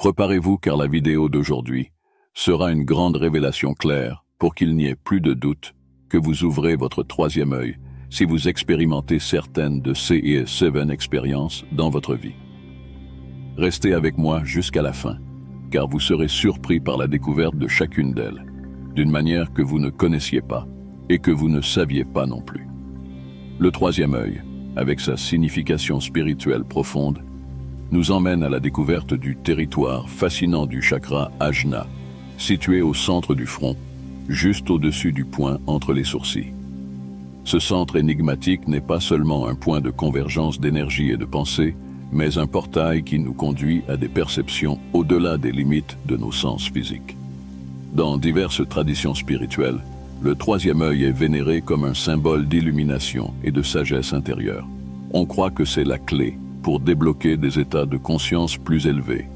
Préparez-vous car la vidéo d'aujourd'hui sera une grande révélation claire pour qu'il n'y ait plus de doute que vous ouvrez votre troisième œil si vous expérimentez certaines de ces 7 expériences dans votre vie. Restez avec moi jusqu'à la fin, car vous serez surpris par la découverte de chacune d'elles, d'une manière que vous ne connaissiez pas et que vous ne saviez pas non plus. Le troisième œil, avec sa signification spirituelle profonde, nous emmène à la découverte du territoire fascinant du chakra Ajna, situé au centre du front, juste au-dessus du point entre les sourcils. Ce centre énigmatique n'est pas seulement un point de convergence d'énergie et de pensée, mais un portail qui nous conduit à des perceptions au-delà des limites de nos sens physiques. Dans diverses traditions spirituelles, le troisième œil est vénéré comme un symbole d'illumination et de sagesse intérieure. On croit que c'est la clé pour débloquer des états de conscience plus élevés,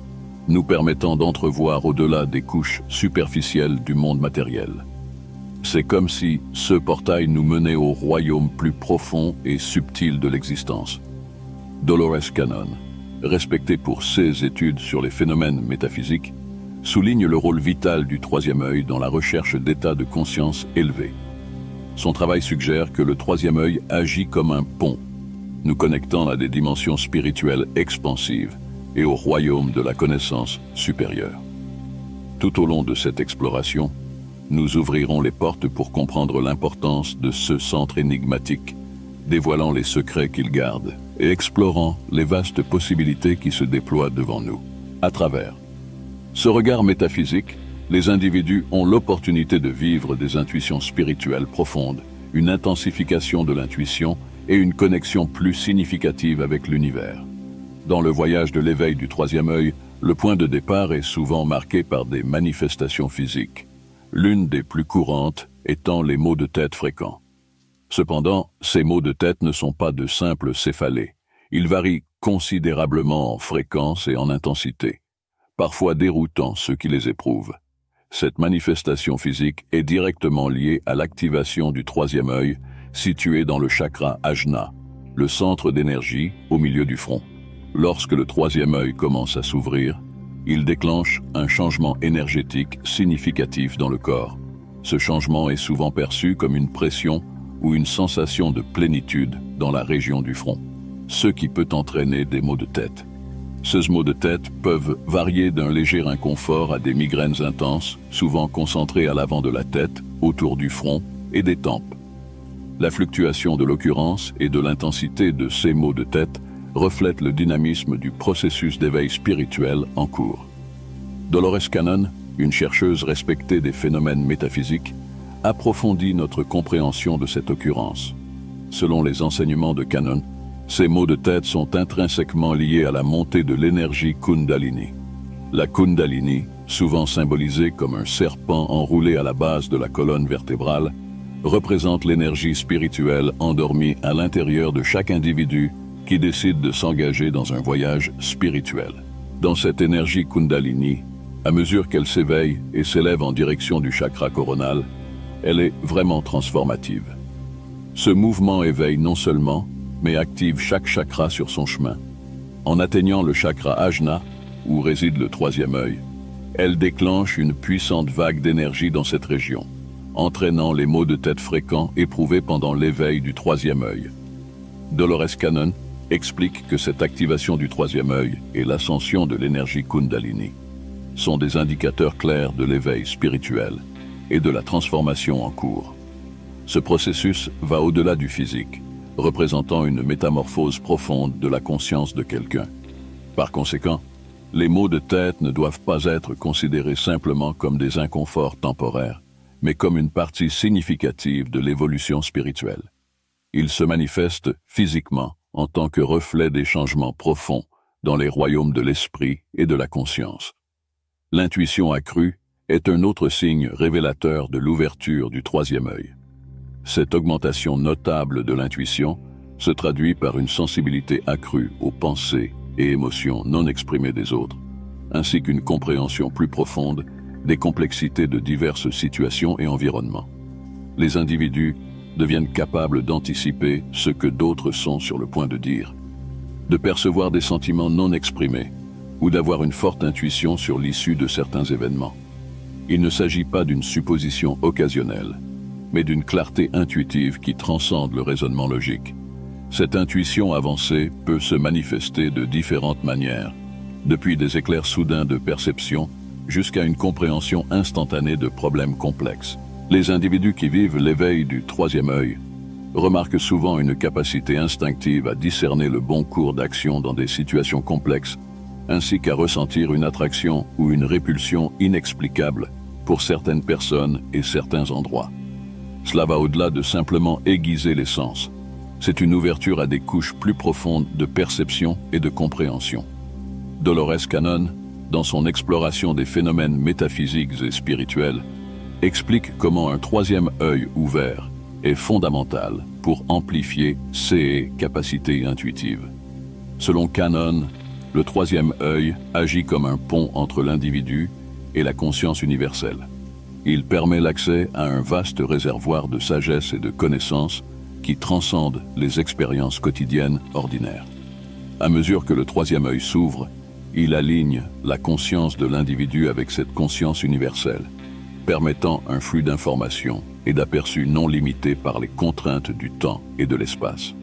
nous permettant d'entrevoir au-delà des couches superficielles du monde matériel. C'est comme si ce portail nous menait au royaume plus profond et subtil de l'existence. Dolores Cannon, respectée pour ses études sur les phénomènes métaphysiques, souligne le rôle vital du troisième œil dans la recherche d'états de conscience élevés. Son travail suggère que le troisième œil agit comme un pont, nous connectant à des dimensions spirituelles expansives et au royaume de la connaissance supérieure. Tout au long de cette exploration, nous ouvrirons les portes pour comprendre l'importance de ce centre énigmatique, dévoilant les secrets qu'il garde et explorant les vastes possibilités qui se déploient devant nous. À travers ce regard métaphysique, les individus ont l'opportunité de vivre des intuitions spirituelles profondes, une intensification de l'intuition et une connexion plus significative avec l'univers. Dans le voyage de l'éveil du troisième œil, le point de départ est souvent marqué par des manifestations physiques, l'une des plus courantes étant les maux de tête fréquents. Cependant, ces maux de tête ne sont pas de simples céphalées. Ils varient considérablement en fréquence et en intensité, parfois déroutant ceux qui les éprouvent. Cette manifestation physique est directement liée à l'activation du troisième œil, situé dans le chakra Ajna, le centre d'énergie au milieu du front. Lorsque le troisième œil commence à s'ouvrir, il déclenche un changement énergétique significatif dans le corps. Ce changement est souvent perçu comme une pression ou une sensation de plénitude dans la région du front, ce qui peut entraîner des maux de tête. Ces maux de tête peuvent varier d'un léger inconfort à des migraines intenses, souvent concentrées à l'avant de la tête, autour du front et des tempes. La fluctuation de l'occurrence et de l'intensité de ces maux de tête reflète le dynamisme du processus d'éveil spirituel en cours. Dolores Cannon, une chercheuse respectée des phénomènes métaphysiques, approfondit notre compréhension de cette occurrence. Selon les enseignements de Cannon, ces maux de tête sont intrinsèquement liés à la montée de l'énergie Kundalini. La Kundalini, souvent symbolisée comme un serpent enroulé à la base de la colonne vertébrale, représente l'énergie spirituelle endormie à l'intérieur de chaque individu qui décide de s'engager dans un voyage spirituel. Dans cette énergie Kundalini, à mesure qu'elle s'éveille et s'élève en direction du chakra coronal, elle est vraiment transformative. Ce mouvement éveille non seulement, mais active chaque chakra sur son chemin. En atteignant le chakra Ajna, où réside le troisième œil, elle déclenche une puissante vague d'énergie dans cette région, entraînant les maux de tête fréquents éprouvés pendant l'éveil du troisième œil. Dolores Cannon explique que cette activation du troisième œil et l'ascension de l'énergie Kundalini sont des indicateurs clairs de l'éveil spirituel et de la transformation en cours. Ce processus va au-delà du physique, représentant une métamorphose profonde de la conscience de quelqu'un. Par conséquent, les maux de tête ne doivent pas être considérés simplement comme des inconforts temporaires, mais comme une partie significative de l'évolution spirituelle. Ils se manifestent physiquement en tant que reflet des changements profonds dans les royaumes de l'esprit et de la conscience. L'intuition accrue est un autre signe révélateur de l'ouverture du troisième œil. Cette augmentation notable de l'intuition se traduit par une sensibilité accrue aux pensées et émotions non exprimées des autres, ainsi qu'une compréhension plus profonde des complexités de diverses situations et environnements. Les individus deviennent capables d'anticiper ce que d'autres sont sur le point de dire, de percevoir des sentiments non exprimés ou d'avoir une forte intuition sur l'issue de certains événements. Il ne s'agit pas d'une supposition occasionnelle, mais d'une clarté intuitive qui transcende le raisonnement logique. Cette intuition avancée peut se manifester de différentes manières, depuis des éclairs soudains de perception jusqu'à une compréhension instantanée de problèmes complexes. Les individus qui vivent l'éveil du troisième œil remarquent souvent une capacité instinctive à discerner le bon cours d'action dans des situations complexes, ainsi qu'à ressentir une attraction ou une répulsion inexplicable pour certaines personnes et certains endroits. Cela va au-delà de simplement aiguiser les sens. C'est une ouverture à des couches plus profondes de perception et de compréhension. Dolores Cannon, dans son exploration des phénomènes métaphysiques et spirituels, explique comment un troisième œil ouvert est fondamental pour amplifier ces capacités intuitives. Selon Cannon, le troisième œil agit comme un pont entre l'individu et la conscience universelle. Il permet l'accès à un vaste réservoir de sagesse et de connaissances qui transcende les expériences quotidiennes ordinaires. À mesure que le troisième œil s'ouvre, il aligne la conscience de l'individu avec cette conscience universelle, permettant un flux d'informations et d'aperçus non limités par les contraintes du temps et de l'espace.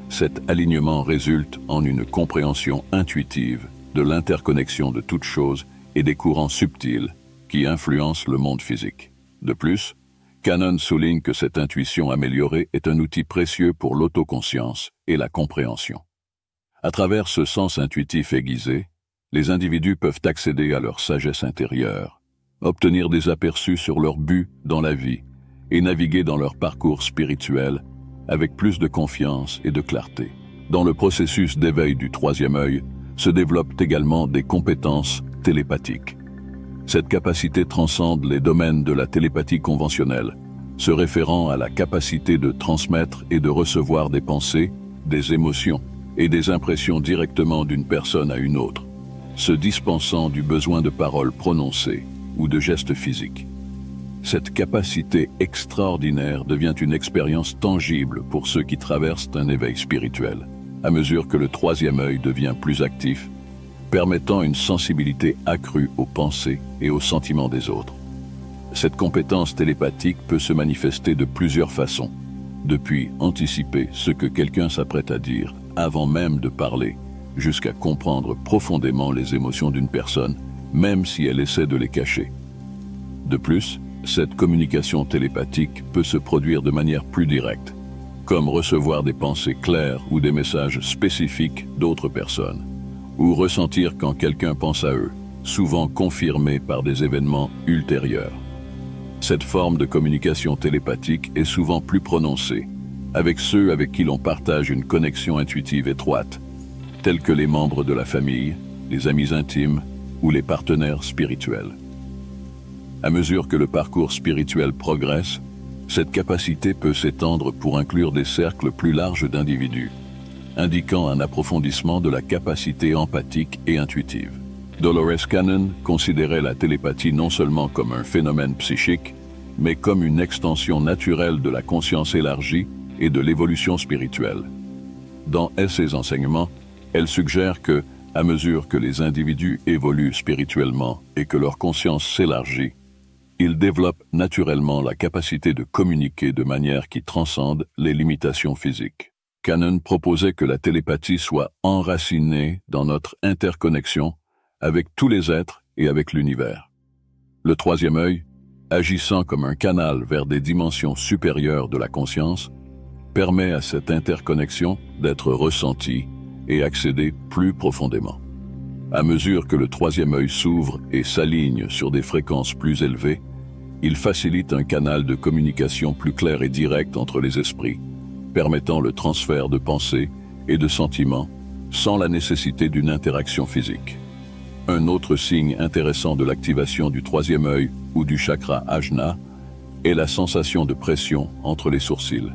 Cet alignement résulte en une compréhension intuitive de l'interconnexion de toutes choses et des courants subtils qui influencent le monde physique. De plus, Cannon souligne que cette intuition améliorée est un outil précieux pour l'autoconscience et la compréhension. À travers ce sens intuitif aiguisé, les individus peuvent accéder à leur sagesse intérieure, obtenir des aperçus sur leur but dans la vie et naviguer dans leur parcours spirituel avec plus de confiance et de clarté. Dans le processus d'éveil du troisième œil se développent également des compétences télépathiques. Cette capacité transcende les domaines de la télépathie conventionnelle, se référant à la capacité de transmettre et de recevoir des pensées, des émotions et des impressions directement d'une personne à une autre, se dispensant du besoin de paroles prononcées ou de gestes physiques. Cette capacité extraordinaire devient une expérience tangible pour ceux qui traversent un éveil spirituel, à mesure que le troisième œil devient plus actif, permettant une sensibilité accrue aux pensées et aux sentiments des autres. Cette compétence télépathique peut se manifester de plusieurs façons, depuis anticiper ce que quelqu'un s'apprête à dire avant même de parler, jusqu'à comprendre profondément les émotions d'une personne, même si elle essaie de les cacher. De plus, cette communication télépathique peut se produire de manière plus directe, comme recevoir des pensées claires ou des messages spécifiques d'autres personnes, ou ressentir quand quelqu'un pense à eux, souvent confirmé par des événements ultérieurs. Cette forme de communication télépathique est souvent plus prononcée, avec ceux avec qui l'on partage une connexion intuitive étroite, tels que les membres de la famille, les amis intimes ou les partenaires spirituels. À mesure que le parcours spirituel progresse, cette capacité peut s'étendre pour inclure des cercles plus larges d'individus, indiquant un approfondissement de la capacité empathique et intuitive. Dolores Cannon considérait la télépathie non seulement comme un phénomène psychique, mais comme une extension naturelle de la conscience élargie et de l'évolution spirituelle. Dans ses enseignements, elle suggère que, à mesure que les individus évoluent spirituellement et que leur conscience s'élargit, ils développent naturellement la capacité de communiquer de manière qui transcende les limitations physiques. Cannon proposait que la télépathie soit enracinée dans notre interconnexion avec tous les êtres et avec l'univers. Le troisième œil, agissant comme un canal vers des dimensions supérieures de la conscience, permet à cette interconnexion d'être ressentie et accéder plus profondément. À mesure que le troisième œil s'ouvre et s'aligne sur des fréquences plus élevées, il facilite un canal de communication plus clair et direct entre les esprits, permettant le transfert de pensées et de sentiments sans la nécessité d'une interaction physique. Un autre signe intéressant de l'activation du troisième œil ou du chakra Ajna est la sensation de pression entre les sourcils.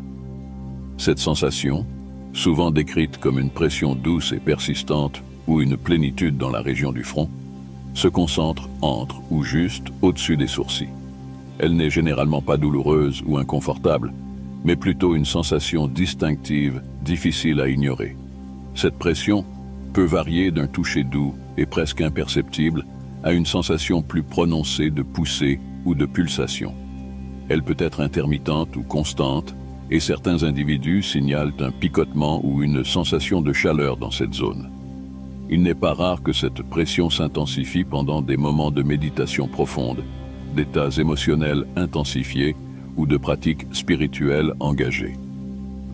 Cette sensation, souvent décrite comme une pression douce et persistante ou une plénitude dans la région du front, se concentre entre ou juste au-dessus des sourcils. Elle n'est généralement pas douloureuse ou inconfortable, mais plutôt une sensation distinctive, difficile à ignorer. Cette pression peut varier d'un toucher doux et presque imperceptible, à une sensation plus prononcée de poussée ou de pulsation. Elle peut être intermittente ou constante, et certains individus signalent un picotement ou une sensation de chaleur dans cette zone. Il n'est pas rare que cette pression s'intensifie pendant des moments de méditation profonde, d'états émotionnels intensifiés ou de pratiques spirituelles engagées.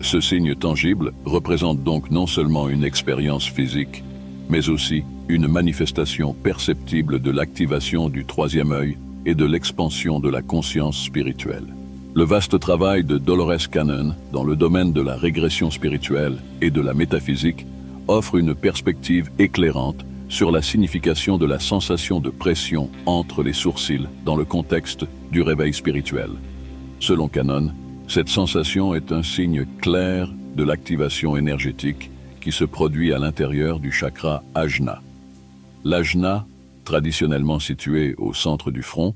Ce signe tangible représente donc non seulement une expérience physique, mais aussi une manifestation perceptible de l'activation du troisième œil et de l'expansion de la conscience spirituelle. Le vaste travail de Dolores Cannon dans le domaine de la régression spirituelle et de la métaphysique offre une perspective éclairante sur la signification de la sensation de pression entre les sourcils dans le contexte du réveil spirituel. Selon Cannon, cette sensation est un signe clair de l'activation énergétique qui se produit à l'intérieur du chakra Ajna. L'Ajna, traditionnellement situé au centre du front,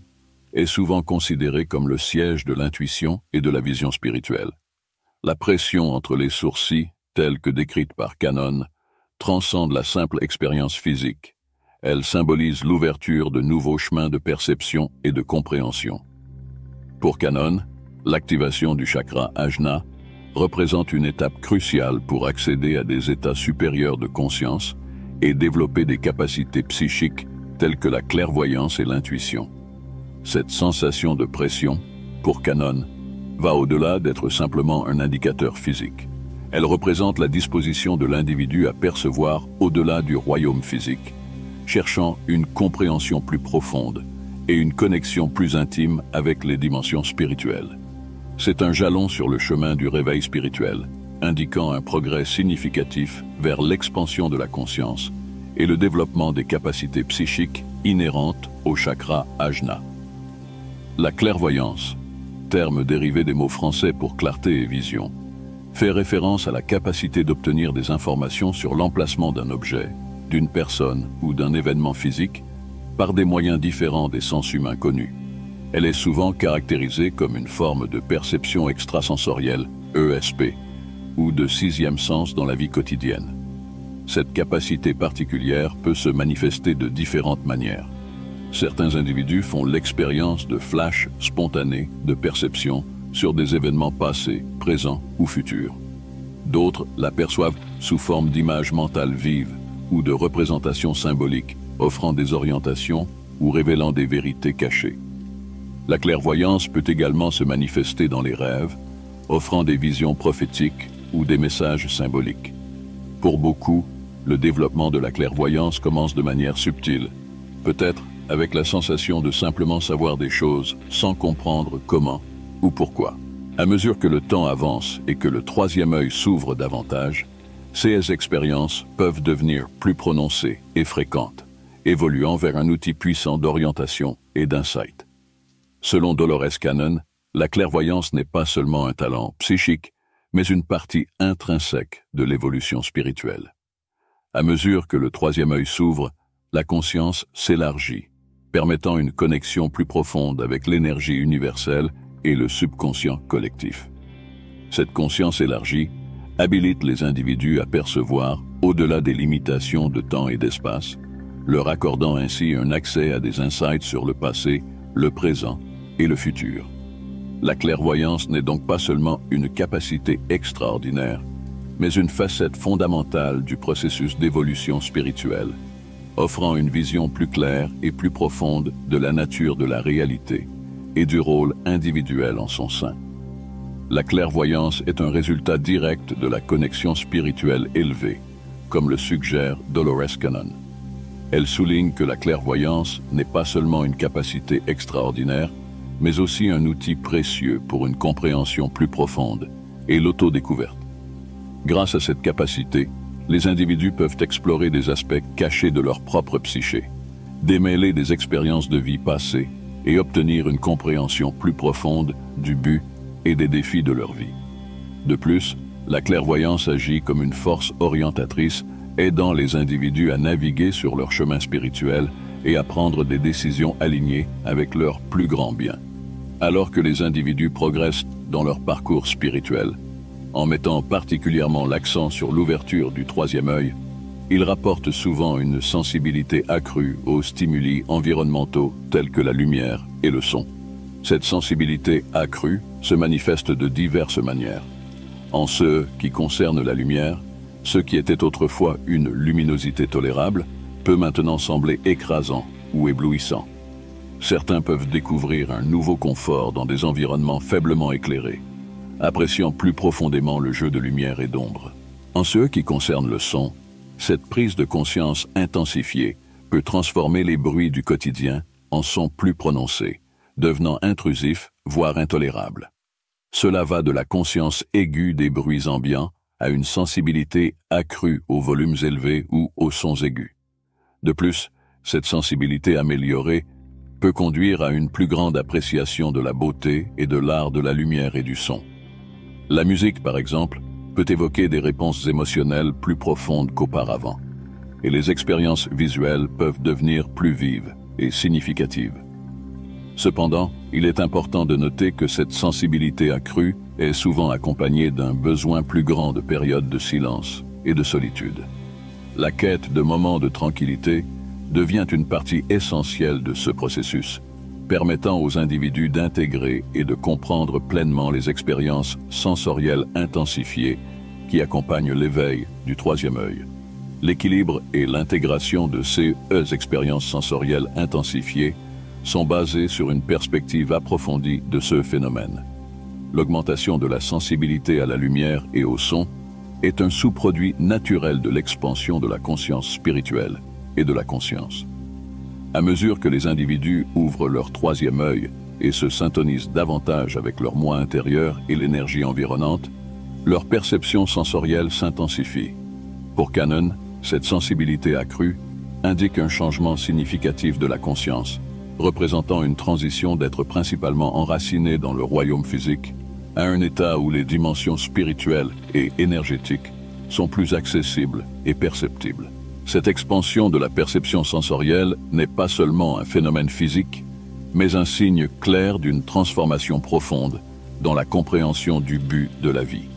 est souvent considéré comme le siège de l'intuition et de la vision spirituelle. La pression entre les sourcils, telle que décrite par Cannon, transcende la simple expérience physique. Elle symbolise l'ouverture de nouveaux chemins de perception et de compréhension. Pour Cannon, l'activation du chakra Ajna représente une étape cruciale pour accéder à des états supérieurs de conscience et développer des capacités psychiques telles que la clairvoyance et l'intuition. Cette sensation de pression, pour Cannon, va au-delà d'être simplement un indicateur physique. Elle représente la disposition de l'individu à percevoir au-delà du royaume physique, cherchant une compréhension plus profonde et une connexion plus intime avec les dimensions spirituelles. C'est un jalon sur le chemin du réveil spirituel, indiquant un progrès significatif vers l'expansion de la conscience et le développement des capacités psychiques inhérentes au chakra Ajna. La clairvoyance, terme dérivé des mots français pour clarté et vision, fait référence à la capacité d'obtenir des informations sur l'emplacement d'un objet, d'une personne ou d'un événement physique par des moyens différents des sens humains connus. Elle est souvent caractérisée comme une forme de perception extrasensorielle, ESP, ou de sixième sens dans la vie quotidienne. Cette capacité particulière peut se manifester de différentes manières. Certains individus font l'expérience de flashs spontanés de perception sur des événements passés, présents ou futurs. D'autres la perçoivent sous forme d'images mentales vives ou de représentations symboliques, offrant des orientations ou révélant des vérités cachées. La clairvoyance peut également se manifester dans les rêves, offrant des visions prophétiques ou des messages symboliques. Pour beaucoup, le développement de la clairvoyance commence de manière subtile, peut-être avec la sensation de simplement savoir des choses sans comprendre comment ou pourquoi. À mesure que le temps avance et que le troisième œil s'ouvre davantage, ces expériences peuvent devenir plus prononcées et fréquentes, évoluant vers un outil puissant d'orientation et d'insight. Selon Dolores Cannon, la clairvoyance n'est pas seulement un talent psychique, mais une partie intrinsèque de l'évolution spirituelle. À mesure que le troisième œil s'ouvre, la conscience s'élargit, permettant une connexion plus profonde avec l'énergie universelle et le subconscient collectif. Cette conscience élargie habilite les individus à percevoir au-delà des limitations de temps et d'espace, leur accordant ainsi un accès à des insights sur le passé, le présent et le futur. La clairvoyance n'est donc pas seulement une capacité extraordinaire, mais une facette fondamentale du processus d'évolution spirituelle, offrant une vision plus claire et plus profonde de la nature de la réalité et du rôle individuel en son sein. La clairvoyance est un résultat direct de la connexion spirituelle élevée, comme le suggère Dolores Cannon. Elle souligne que la clairvoyance n'est pas seulement une capacité extraordinaire, mais aussi un outil précieux pour une compréhension plus profonde et l'autodécouverte. Grâce à cette capacité, les individus peuvent explorer des aspects cachés de leur propre psyché, démêler des expériences de vie passées et obtenir une compréhension plus profonde du but et des défis de leur vie. De plus, la clairvoyance agit comme une force orientatrice aidant les individus à naviguer sur leur chemin spirituel et à prendre des décisions alignées avec leur plus grand bien. Alors que les individus progressent dans leur parcours spirituel, en mettant particulièrement l'accent sur l'ouverture du troisième œil, Ils rapportent souvent une sensibilité accrue aux stimuli environnementaux tels que la lumière et le son. Cette sensibilité accrue se manifeste de diverses manières. En ce qui concerne la lumière, ce qui était autrefois une luminosité tolérable peut maintenant sembler écrasant ou éblouissant. Certains peuvent découvrir un nouveau confort dans des environnements faiblement éclairés, appréciant plus profondément le jeu de lumière et d'ombre. En ce qui concerne le son, cette prise de conscience intensifiée peut transformer les bruits du quotidien en sons plus prononcés, devenant intrusifs, voire intolérables. Cela va de la conscience aiguë des bruits ambiants à une sensibilité accrue aux volumes élevés ou aux sons aigus. De plus, cette sensibilité améliorée peut conduire à une plus grande appréciation de la beauté et de l'art de la lumière et du son. La musique, par exemple, peut évoquer des réponses émotionnelles plus profondes qu'auparavant, et les expériences visuelles peuvent devenir plus vives et significatives. Cependant, il est important de noter que cette sensibilité accrue est souvent accompagnée d'un besoin plus grand de périodes de silence et de solitude. La quête de moments de tranquillité devient une partie essentielle de ce processus, permettant aux individus d'intégrer et de comprendre pleinement les expériences sensorielles intensifiées qui accompagnent l'éveil du troisième œil. L'équilibre et l'intégration de ces expériences sensorielles intensifiées sont basés sur une perspective approfondie de ce phénomène. L'augmentation de la sensibilité à la lumière et au son est un sous-produit naturel de l'expansion de la conscience spirituelle et de la conscience. À mesure que les individus ouvrent leur troisième œil et se syntonisent davantage avec leur moi intérieur et l'énergie environnante, leur perception sensorielle s'intensifie. Pour Cannon, cette sensibilité accrue indique un changement significatif de la conscience, représentant une transition d'être principalement enraciné dans le royaume physique à un état où les dimensions spirituelles et énergétiques sont plus accessibles et perceptibles. Cette expansion de la perception sensorielle n'est pas seulement un phénomène physique, mais un signe clair d'une transformation profonde dans la compréhension du but de la vie.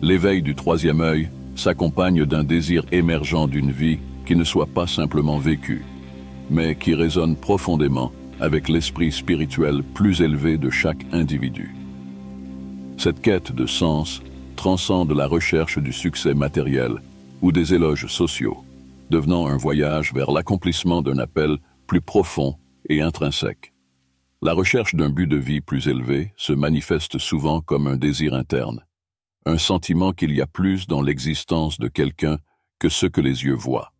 L'éveil du troisième œil s'accompagne d'un désir émergent d'une vie qui ne soit pas simplement vécue, mais qui résonne profondément avec l'esprit spirituel plus élevé de chaque individu. Cette quête de sens transcende la recherche du succès matériel ou des éloges sociaux, devenant un voyage vers l'accomplissement d'un appel plus profond et intrinsèque. La recherche d'un but de vie plus élevé se manifeste souvent comme un désir interne, un sentiment qu'il y a plus dans l'existence de quelqu'un que ce que les yeux voient.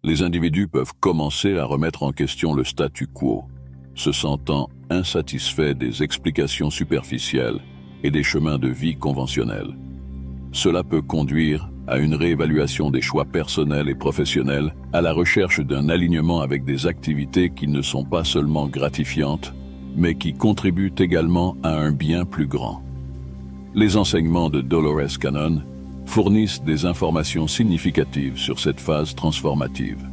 Les individus peuvent commencer à remettre en question le statu quo, se sentant insatisfaits des explications superficielles et des chemins de vie conventionnels. Cela peut conduire à une réévaluation des choix personnels et professionnels, à la recherche d'un alignement avec des activités qui ne sont pas seulement gratifiantes, mais qui contribuent également à un bien plus grand. Les enseignements de Dolores Cannon fournissent des informations significatives sur cette phase transformative.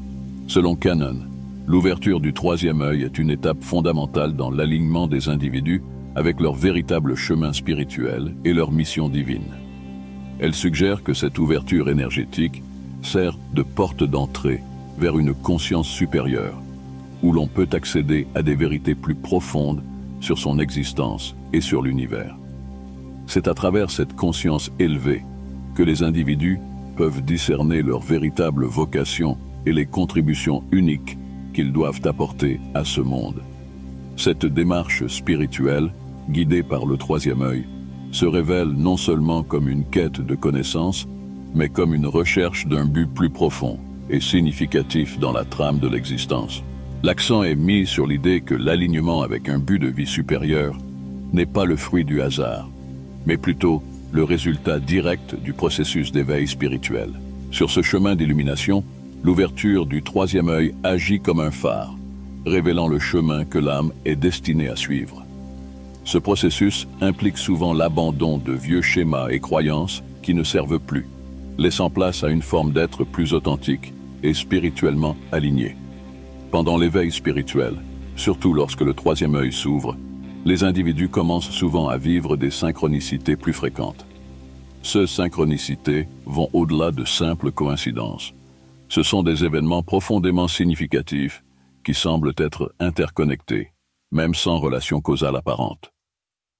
Selon Cannon, l'ouverture du troisième œil est une étape fondamentale dans l'alignement des individus avec leur véritable chemin spirituel et leur mission divine. Elle suggère que cette ouverture énergétique sert de porte d'entrée vers une conscience supérieure, où l'on peut accéder à des vérités plus profondes sur son existence et sur l'univers. C'est à travers cette conscience élevée que les individus peuvent discerner leur véritable vocation et les contributions uniques qu'ils doivent apporter à ce monde. Cette démarche spirituelle, guidée par le troisième œil, se révèle non seulement comme une quête de connaissance, mais comme une recherche d'un but plus profond et significatif dans la trame de l'existence. L'accent est mis sur l'idée que l'alignement avec un but de vie supérieur n'est pas le fruit du hasard, mais plutôt le résultat direct du processus d'éveil spirituel. Sur ce chemin d'illumination, l'ouverture du troisième œil agit comme un phare, révélant le chemin que l'âme est destinée à suivre. Ce processus implique souvent l'abandon de vieux schémas et croyances qui ne servent plus, laissant place à une forme d'être plus authentique et spirituellement alignée. Pendant l'éveil spirituel, surtout lorsque le troisième œil s'ouvre, les individus commencent souvent à vivre des synchronicités plus fréquentes. Ces synchronicités vont au-delà de simples coïncidences. Ce sont des événements profondément significatifs qui semblent être interconnectés, même sans relation causale apparente.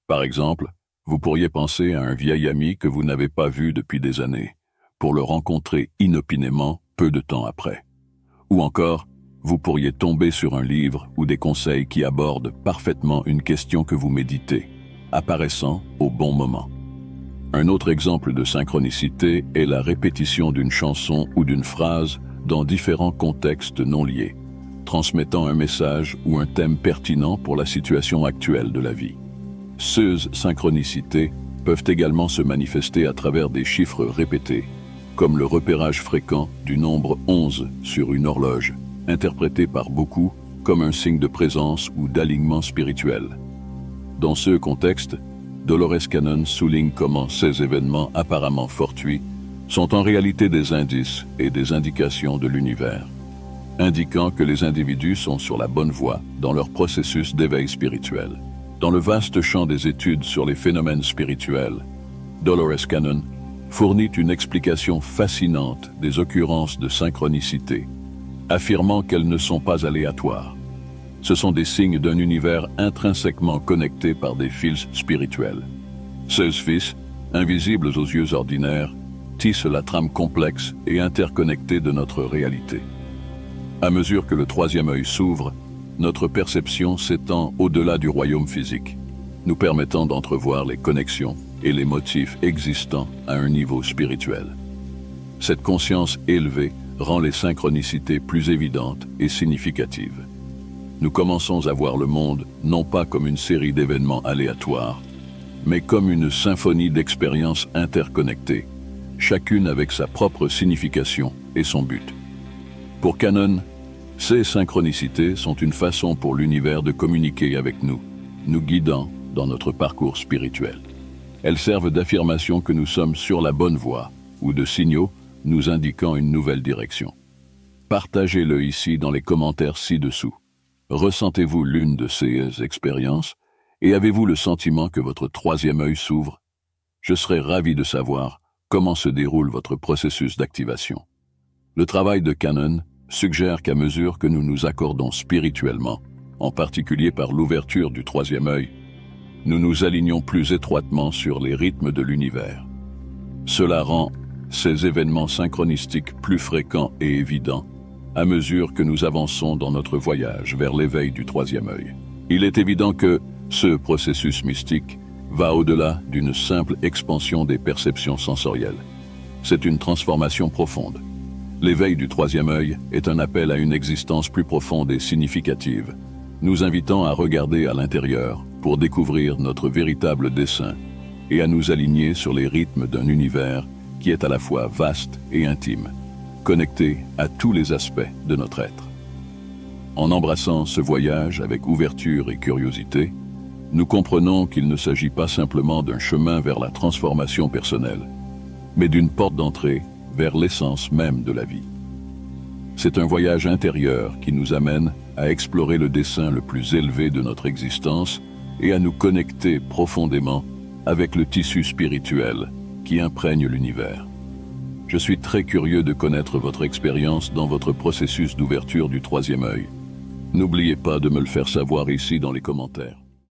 Par exemple, vous pourriez penser à un vieil ami que vous n'avez pas vu depuis des années, pour le rencontrer inopinément peu de temps après. Ou encore, vous pourriez tomber sur un livre ou des conseils qui abordent parfaitement une question que vous méditez, apparaissant au bon moment. Un autre exemple de synchronicité est la répétition d'une chanson ou d'une phrase dans différents contextes non liés, transmettant un message ou un thème pertinent pour la situation actuelle de la vie. Ces synchronicités peuvent également se manifester à travers des chiffres répétés, comme le repérage fréquent du nombre 11 sur une horloge, interprété par beaucoup comme un signe de présence ou d'alignement spirituel. Dans ce contexte, Dolores Cannon souligne comment ces événements apparemment fortuits sont en réalité des indices et des indications de l'univers, indiquant que les individus sont sur la bonne voie dans leur processus d'éveil spirituel. Dans le vaste champ des études sur les phénomènes spirituels, Dolores Cannon fournit une explication fascinante des occurrences de synchronicité, affirmant qu'elles ne sont pas aléatoires. Ce sont des signes d'un univers intrinsèquement connecté par des fils spirituels. Ces fils, invisibles aux yeux ordinaires, tissent la trame complexe et interconnectée de notre réalité. À mesure que le troisième œil s'ouvre, notre perception s'étend au-delà du royaume physique, nous permettant d'entrevoir les connexions et les motifs existants à un niveau spirituel. Cette conscience élevée rend les synchronicités plus évidentes et significatives. Nous commençons à voir le monde non pas comme une série d'événements aléatoires, mais comme une symphonie d'expériences interconnectées, chacune avec sa propre signification et son but. Pour Cannon, ces synchronicités sont une façon pour l'univers de communiquer avec nous, nous guidant dans notre parcours spirituel. Elles servent d'affirmation que nous sommes sur la bonne voie, ou de signaux nous indiquant une nouvelle direction. Partagez-le ici dans les commentaires ci-dessous. Ressentez-vous l'une de ces expériences et avez-vous le sentiment que votre troisième œil s'ouvre? Je serais ravi de savoir comment se déroule votre processus d'activation. Le travail de Cannon suggère qu'à mesure que nous nous accordons spirituellement, en particulier par l'ouverture du troisième œil, nous nous alignons plus étroitement sur les rythmes de l'univers. Cela rend ces événements synchronistiques plus fréquents et évidents à mesure que nous avançons dans notre voyage vers l'éveil du troisième œil. Il est évident que ce processus mystique va au-delà d'une simple expansion des perceptions sensorielles. C'est une transformation profonde. L'éveil du troisième œil est un appel à une existence plus profonde et significative, nous invitant à regarder à l'intérieur pour découvrir notre véritable dessein et à nous aligner sur les rythmes d'un univers qui est à la fois vaste et intime, connecté à tous les aspects de notre être. En embrassant ce voyage avec ouverture et curiosité, nous comprenons qu'il ne s'agit pas simplement d'un chemin vers la transformation personnelle, mais d'une porte d'entrée vers l'essence même de la vie. C'est un voyage intérieur qui nous amène à explorer le dessein le plus élevé de notre existence et à nous connecter profondément avec le tissu spirituel qui imprègne l'univers. Je suis très curieux de connaître votre expérience dans votre processus d'ouverture du troisième œil. N'oubliez pas de me le faire savoir ici dans les commentaires.